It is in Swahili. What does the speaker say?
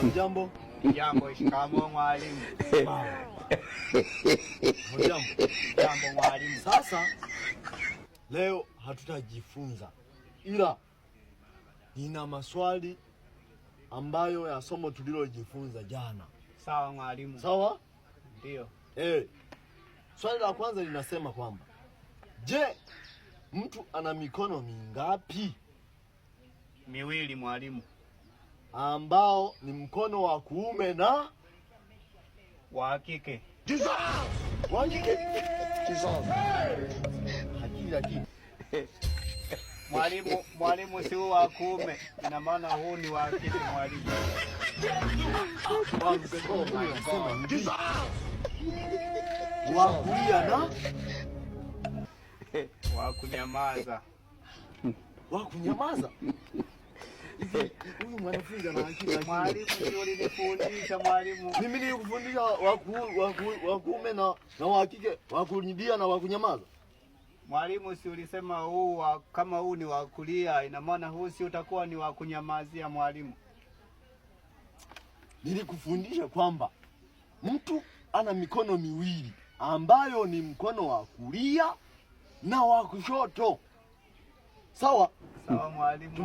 Jambo. Jambo, shikamoo mwalimu. Jambo mwalimu. Sasa leo hatutajifunza, ila nina maswali ambayo ya somo tulilojifunza jana. Sawa mwalimu. Sawa? Ndio. Swali la kwanza linasema kwamba, je, mtu ana mikono mingapi? Miwili mwalimu. Ambao ni mkono wa kuume na wa kike. Wa kike. Hakika. Mwalimu si wa kuume, ina maana huu ni wa kike mwalimu. Wa kulia na wa kunyamaza. Wa kunyamaza? Huyu mwanafunzi ana akili. Mwalimu ndio ulinifundisha mwalimu. Mimi nilikufundisha wa kuume na wa kike, wa kulia na wa kunyamaza. Mwalimu, si ulisema huu kama huu ni wa kulia, ina maana huu si utakuwa ni wa kunyamazia mwalimu? Nilikufundisha kwamba mtu ana mikono miwili ambayo ni mkono wa kulia na wa kushoto. Sawa? Sawa mwalimu.